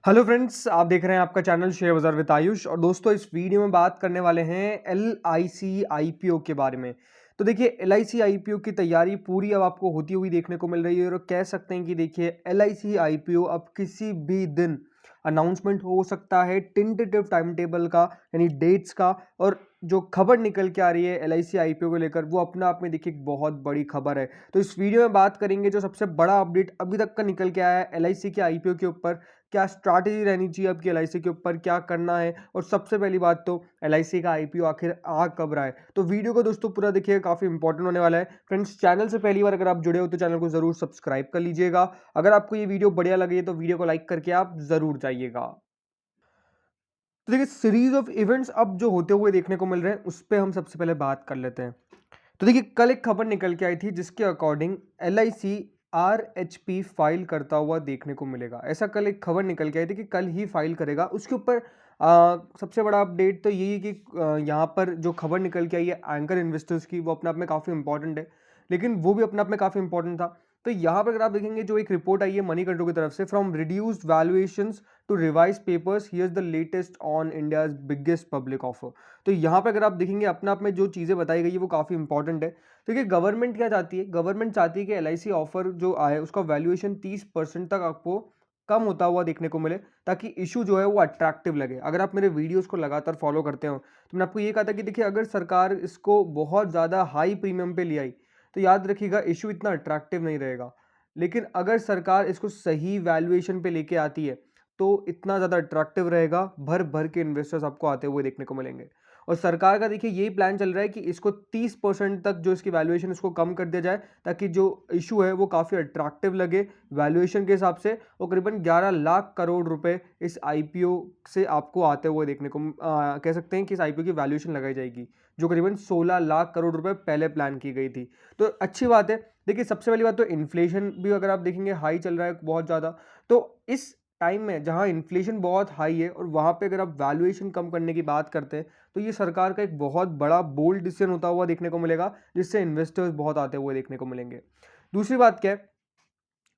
Hello friends, आप देख रहे हैं आपका चैनल शेयर बाजार विद आयुष। और दोस्तों, इस वीडियो में बात करने वाले हैं LIC IPO के बारे में। तो देखिए, LIC IPO की तैयारी पूरी अब आपको होती हुई देखने को मिल रही है और कह सकते हैं कि देखिए LIC IPO अब किसी भी दिन अनाउंसमेंट हो सकता है टेंटेटिव टाइम टेबल का, यानी डेट्स का। और जो खबर निकल के आ रही है LIC IPO को लेकर, वो अपने आप में देखिए एक बहुत बड़ी खबर है। तो इस वीडियो में बात करेंगे जो सबसे बड़ा अपडेट अभी तक का निकल के आया है LIC के IPO के ऊपर, क्या स्ट्रैटेजी रहनी चाहिए आपकी LIC के ऊपर, क्या करना है, और सबसे पहली बात तो LIC का IPO आखिर आ कब रहा है। तो वीडियो को दोस्तों पूरा देखिए, काफी इंपॉर्टेंट होने वाला है। फ्रेंड्स, चैनल से पहली बार अगर आप जुड़े हो तो चैनल को जरूर सब्सक्राइब कर लीजिएगा। अगर आपको ये वीडियो बढ़िया लगे तो वीडियो को लाइक करके आप जरूर जाइएगा। तो देखिए, सीरीज ऑफ इवेंट्स अब जो होते हुए देखने को मिल रहे हैं उस पर हम सबसे पहले बात कर लेते हैं। तो देखिए, कल एक खबर निकल के आई थी जिसके अकॉर्डिंग LIC RHP फाइल करता हुआ देखने को मिलेगा। ऐसा कल एक खबर निकल के आई थी कि कल ही फाइल करेगा। उसके ऊपर सबसे बड़ा अपडेट तो यही है कि यहाँ पर जो खबर निकल के आई है एंकर इन्वेस्टर्स की, वो अपने आप में काफ़ी इंपॉर्टेंट है, लेकिन वो भी अपने आप में काफ़ी इंपॉर्टेंट था। तो यहाँ पर अगर आप देखेंगे, जो एक रिपोर्ट आई है मनी कंट्रोल की तरफ से, from reduced valuations to revise papers, here's the latest on India's biggest public offer. तो यहाँ पे अगर आप देखेंगे, अपने आप में जो चीज़ें बताई गई है वो काफ़ी इंपॉर्टेंट है। देखिए, गवर्नमेंट क्या चाहती है, गवर्नमेंट चाहती है कि LIC ऑफर जो आए उसका वैल्यूएशन 30% तक आपको कम होता हुआ देखने को मिले, ताकि इशू जो है वो अट्रैक्टिव लगे। अगर आप मेरे वीडियोस को लगातार फॉलो करते हो तो मैंने आपको ये कहा था कि देखिए, अगर सरकार इसको बहुत ज़्यादा हाई प्रीमियम पे ले आई तो याद रखिएगा इशू इतना अट्रैक्टिव नहीं रहेगा। लेकिन अगर सरकार इसको सही वैल्यूएशन पे लेके आती है तो इतना ज़्यादा अट्रैक्टिव रहेगा, भर भर के इन्वेस्टर्स आपको आते हुए देखने को मिलेंगे। और सरकार का देखिए यही प्लान चल रहा है कि इसको 30% तक जो इसकी वैल्यूएशन इसको कम कर दिया जाए, ताकि जो इशू है वो काफ़ी अट्रैक्टिव लगे वैल्यूएशन के हिसाब से। और करीबन 11 लाख करोड़ रुपए इस IPO से आपको आते हुए देखने को कह सकते हैं कि इस IPO की वैल्यूएशन लगाई जाएगी, जो करीबन 16 लाख करोड़ रुपए पहले प्लान की गई थी। तो अच्छी बात है। देखिए, सबसे पहली बात तो इन्फ्लेशन भी अगर आप देखेंगे हाई चल रहा है बहुत ज़्यादा। तो इस टाइम में जहां इन्फ्लेशन बहुत हाई है और वहां पे अगर आप वैल्यूएशन कम करने की बात करते हैं तो ये सरकार का एक बहुत बड़ा बोल्ड डिसीजन होता हुआ देखने को मिलेगा, जिससे इन्वेस्टर्स बहुत आते हुए देखने को मिलेंगे। दूसरी बात क्या है,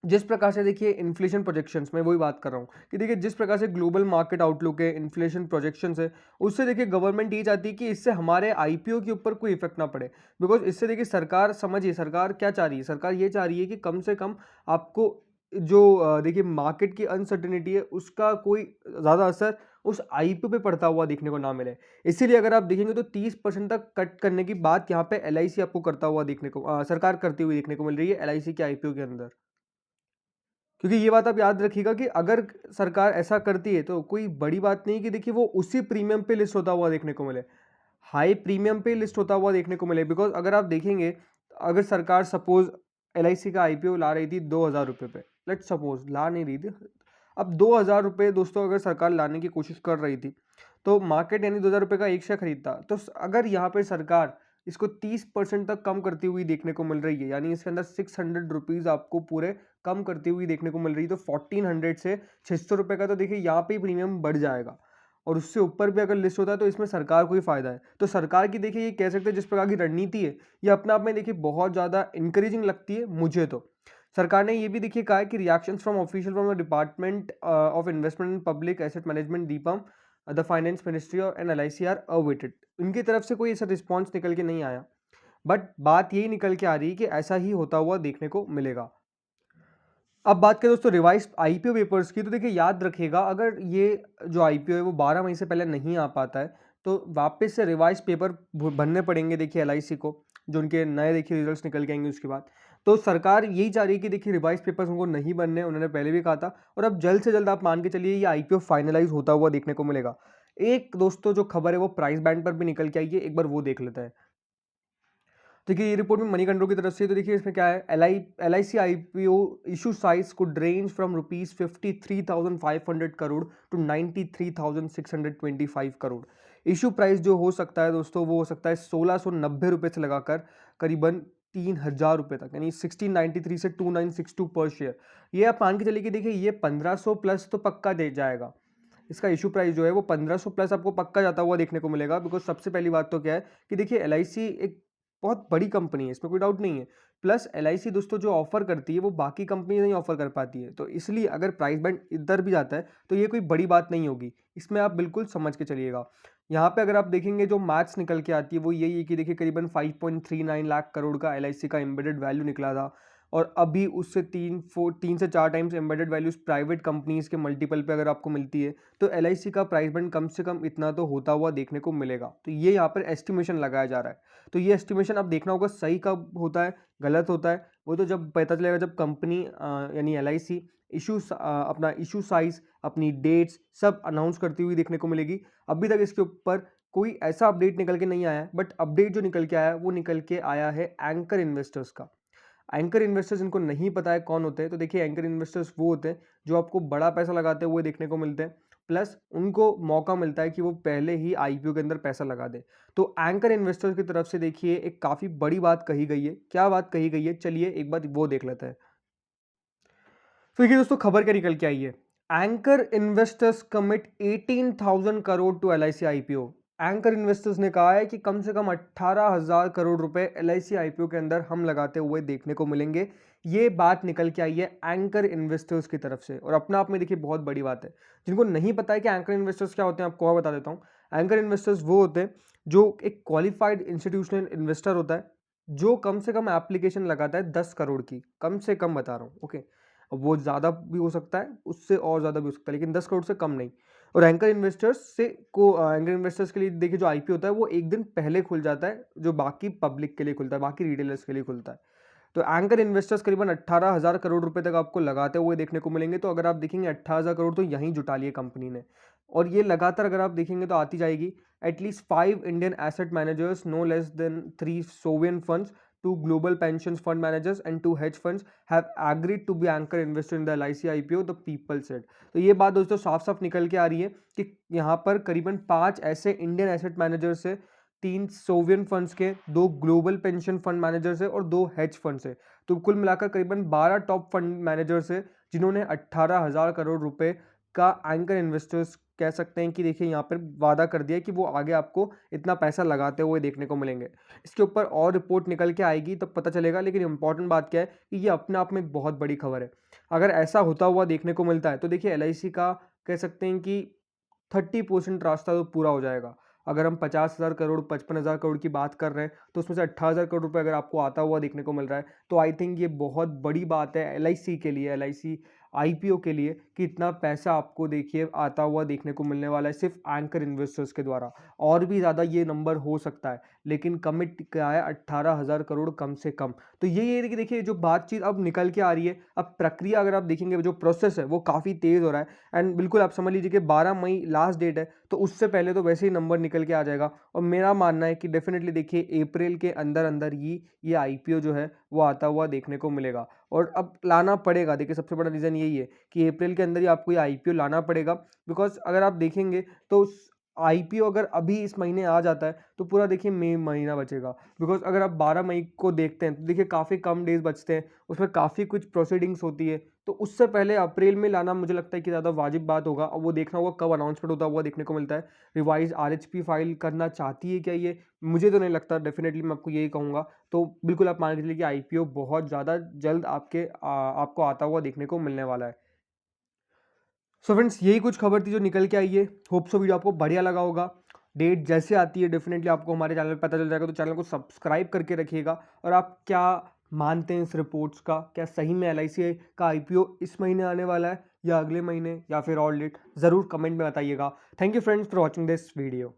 जिस प्रकार से देखिए इन्फ्लेशन प्रोजेक्शंस में वही बात कर रहा हूँ कि देखिए जिस प्रकार से ग्लोबल मार्केट आउटलुक है, इन्फ्लेशन प्रोजेक्शंस है, उससे देखिए गवर्नमेंट ये चाहती है कि इससे हमारे IPO के ऊपर कोई इफेक्ट ना पड़े। बिकॉज इससे देखिए सरकार, समझिए सरकार क्या चाह रही है, सरकार ये चाह रही है कि कम से कम आपको जो देखिए मार्केट की अनसर्टेनिटी है उसका कोई ज़्यादा असर उस IPO पे पड़ता हुआ देखने को ना मिले। इसीलिए अगर आप देखेंगे तो 30% तक कट करने की बात यहाँ पे LIC आपको करता हुआ देखने को सरकार करती हुई देखने को मिल रही है LIC के IPO के अंदर। क्योंकि ये बात आप याद रखिएगा कि अगर सरकार ऐसा करती है तो कोई बड़ी बात नहीं कि देखिए वो उसी प्रीमियम पे लिस्ट होता हुआ देखने को मिले, हाई प्रीमियम पे लिस्ट होता हुआ देखने को मिले। बिकॉज अगर आप देखेंगे, अगर सरकार सपोज LIC का IPO ला रही थी 2,000 रुपये पे, लेट सपोज ला नहीं रही थी, अब 2,000 रुपये दोस्तों अगर सरकार लाने की कोशिश कर रही थी तो मार्केट यानी 2,000 रुपये का एक शेयर खरीदता, तो अगर यहाँ पे सरकार इसको 30% तक कम करती हुई देखने को मिल रही है, यानी इसके अंदर 600 रुपीज़ आपको पूरे कम करती हुई देखने को मिल रही है, तो 1400 से 600 रुपये का तो देखिए यहाँ पे ही प्रीमियम बढ़ जाएगा। और उससे ऊपर भी अगर लिस्ट होता है तो इसमें सरकार को ही फायदा है। तो सरकार की देखिए ये कह सकते हैं जिस प्रकार की रणनीति है, ये अपने आप में देखिए बहुत ज़्यादा इंकरेजिंग लगती है मुझे। तो सरकार ने ये भी देखिए कहा है कि reactions from official from the department of investment and public asset management DIPAM, the finance ministry और एंड LIC आर अवेटेड। इनकी तरफ से कोई ऐसा रिस्पॉन्स निकल के नहीं आया, बट बात यही निकल के आ रही है कि ऐसा ही होता हुआ देखने को मिलेगा। अब बात करें दोस्तों रिवाइज IPO पेपर्स की, तो देखिए याद रखिएगा, अगर ये जो IPO है वो 12 मई से पहले नहीं आ पाता है तो वापस से रिवाइज पेपर भरने पड़ेंगे देखिए LIC को, जो उनके नए देखिए रिजल्ट्स निकल के आएंगे उसके बाद। तो सरकार यही चाह रही है कि देखिए रिवाइज पेपर्स उनको नहीं बनने, उन्होंने पहले भी कहा था। और अब जल्द से जल्द आप मान के चलिए ये IPO फाइनलाइज होता हुआ देखने को मिलेगा। एक दोस्तों जो खबर है वो प्राइस बैंड पर भी निकल के आई है, एक बार वो देख लेता है। देखिए ये रिपोर्ट में मनी कंट्रोल की तरफ से, तो देखिए इसमें क्या है, LIC IPO issue size could range from ₹53,500 crore to 93,625 crore. Issue price जो हो सकता है दोस्तों वो हो सकता है 1690 रुपये से लगाकर करीबन 3,000 रुपये तक, यानी 1693 से 2962 पर शेयर। ये आप मान के चलिए कि देखिए ये 1500 प्लस तो पक्का दे जाएगा। इसका इशू प्राइस जो है वो 1500 प्लस आपको पक्का जाता हुआ देखने को मिलेगा। बिकॉज सबसे पहली बात तो क्या है कि देखिए LIC एक बहुत बड़ी कंपनी है, इसमें कोई डाउट नहीं है। प्लस एलआईसी दोस्तों जो ऑफर करती है वो बाकी कंपनी नहीं ऑफर कर पाती है, तो इसलिए अगर प्राइस बैंड इधर भी जाता है तो ये कोई बड़ी बात नहीं होगी, इसमें आप बिल्कुल समझ के चलिएगा। यहाँ पे अगर आप देखेंगे जो मैथ्स निकल के आती है वो यही है कि देखिए करीबन 5.39 लाख करोड़ का एलआईसी का एम्बेडेड वैल्यू निकला था, और अभी उससे 3 से 4 times embedded values private companies के मल्टीपल पे अगर आपको मिलती है, तो एलआईसी का प्राइस बैंड कम से कम इतना तो होता हुआ देखने को मिलेगा। तो ये यहाँ पर एस्टिमेशन लगाया जा रहा है, तो ये एस्टिमेशन अब देखना होगा सही कब होता है गलत होता है, वो तो जब पता चलेगा जब कंपनी यानी एलआईसी अपना इशू साइज अपनी डेट्स सब अनाउंस करती हुई देखने को मिलेगी। अभी तक इसके ऊपर कोई ऐसा अपडेट निकल के नहीं आया है, बट अपडेट जो निकल के आया है वो निकल के आया है एंकर इन्वेस्टर्स का। एंकर इन्वेस्टर्स इनको नहीं पता है कौन होते हैं, तो देखिए एंकर इन्वेस्टर्स वो होते हैं जो आपको बड़ा पैसा लगाते हुए देखने को मिलते हैं, प्लस उनको मौका मिलता है कि वो पहले ही आईपीओ के अंदर पैसा लगा दे। तो एंकर इन्वेस्टर्स की तरफ से देखिए एक काफ़ी बड़ी बात कही गई है। क्या बात कही गई है, चलिए एक बार वो देख लेते हैं। तो देखिए दोस्तों खबर क्या निकल के आई है, anchor investors commit 18,000 crore to LIC IPO. Anchor investors ने कहा है कि कम से कम 18,000 करोड़ रुपए एलआईसी आईपीओ के अंदर हम लगाते हुए देखने को मिलेंगे। ये बात निकल के आई है एंकर इन्वेस्टर्स की तरफ से, और अपना आप में देखिए बहुत बड़ी बात है। जिनको नहीं पता है कि एंकर इन्वेस्टर्स क्या होते हैं, आपको और बता देता हूँ। एंकर इन्वेस्टर्स वो होते हैं जो एक क्वालिफाइड इंस्टीट्यूशनल इन्वेस्टर होता है, जो कम से कम एप्लीकेशन लगाता है 10 करोड़ की, कम से कम बता रहा हूँ, ओके। वो ज़्यादा भी हो सकता है, उससे और ज़्यादा भी हो सकता है, लेकिन 10 करोड़ से कम नहीं। और एंकर इन्वेस्टर्स एंकर इन्वेस्टर्स के लिए देखिए जो आईपीओ होता है वो एक दिन पहले खुल जाता है, जो बाकी पब्लिक के लिए खुलता है, बाकी रिटेलर्स के लिए खुलता है। तो एंकर इन्वेस्टर्स करीबन 18,000 करोड़ रुपए तक आपको लगाते हुए देखने को मिलेंगे। तो अगर आप देखेंगे 18,000 करोड़ तो यहीं जुटा लिए कंपनी ने, और ये लगातार अगर आप देखेंगे तो आती जाएगी। At least 5 Indian asset managers, no less than 3 sovereign funds, 2 global pensions fund managers and 2 hedge funds have agreed to be anchor investor in the LIC IPO, the people said। तो ये बात दोस्तों साफ साफ निकल के आ रही है कि यहाँ पर करीबन 5 ऐसे इंडियन एसेट मैनेजर्स है, 3 सोवियन फंड्स के, 2 ग्लोबल पेंशन फंड मैनेजर्स है और 2 हेज फंड्स है। तो कुल मिलाकर करीबन 12 टॉप फंड मैनेजर्स है जिन्होंने 18,000 करोड़ रुपए का एंकर इन्वेस्टर्स कह सकते हैं कि देखिए यहाँ पर वादा कर दिया कि वो आगे आपको इतना पैसा लगाते हुए देखने को मिलेंगे। इसके ऊपर और रिपोर्ट निकल के आएगी तब पता चलेगा, लेकिन इंपॉर्टेंट बात क्या है कि ये अपने आप में एक बहुत बड़ी खबर है। अगर ऐसा होता हुआ देखने को मिलता है तो देखिए एलआईसी का कह सकते हैं कि 30% रास्ता तो पूरा हो जाएगा। अगर हम 50,000 करोड़ 55,000 करोड़ की बात कर रहे हैं तो उसमें से 18,000 करोड़ रुपए अगर आपको आता हुआ देखने को मिल रहा है तो आई थिंक ये बहुत बड़ी बात है एलआईसी के लिए, एलआईसी आईपीओ के लिए, कि इतना पैसा आपको देखिए आता हुआ देखने को मिलने वाला है सिर्फ एंकर इन्वेस्टर्स के द्वारा। और भी ज़्यादा ये नंबर हो सकता है, लेकिन कमिट क्या है 18,000 करोड़ कम से कम। तो ये कि देखिए जो बातचीत अब निकल के आ रही है, अब प्रक्रिया अगर आप देखेंगे जो प्रोसेस है वो काफ़ी तेज़ हो रहा है। एंड बिल्कुल आप समझ लीजिए कि 12 मई लास्ट डेट है, तो उससे पहले तो वैसे ही नंबर निकल के आ जाएगा। और मेरा मानना है कि डेफिनेटली देखिए अप्रैल के अंदर अंदर ही ये आईपीओ जो है वो आता हुआ देखने को मिलेगा। और अब लाना पड़ेगा, देखिए सबसे बड़ा रीज़न यही है कि अप्रैल के अंदर ही आपको ये आईपीओ लाना पड़ेगा। बिकॉज अगर आप देखेंगे तो आईपीओ अगर अभी इस महीने आ जाता है तो पूरा देखिए मई महीना बचेगा। बिकॉज अगर आप 12 मई को देखते हैं तो देखिए काफ़ी कम डेज बचते हैं, उसमें काफ़ी कुछ प्रोसीडिंग्स होती है, तो उससे पहले अप्रैल में लाना मुझे लगता है कि ज़्यादा वाजिब बात होगा। और वो देखना होगा कब अनाउंसमेंट होता हुआ देखने को मिलता है। रिवाइज आरएचपी फाइल करना चाहती है क्या ये, मुझे तो नहीं लगता। डेफिनेटली मैं आपको यही कहूँगा। तो बिल्कुल आप मान के चलिए कि आईपीओ बहुत ज़्यादा जल्द आपको आता हुआ देखने को मिलने वाला है। सो फ्रेंड्स यही कुछ खबर थी जो निकल के आई है। होप सो वीडियो आपको बढ़िया लगा होगा। डेट जैसे आती है डेफिनेटली आपको हमारे चैनल पर पता चल जाएगा, तो चैनल को सब्सक्राइब करके रखिएगा। और आप क्या मानते हैं इस रिपोर्ट्स का, क्या सही में एलआईसी का आईपीओ इस महीने आने वाला है या अगले महीने या फिर और लेट, ज़रूर कमेंट में बताइएगा। Thank you friends for watching this video.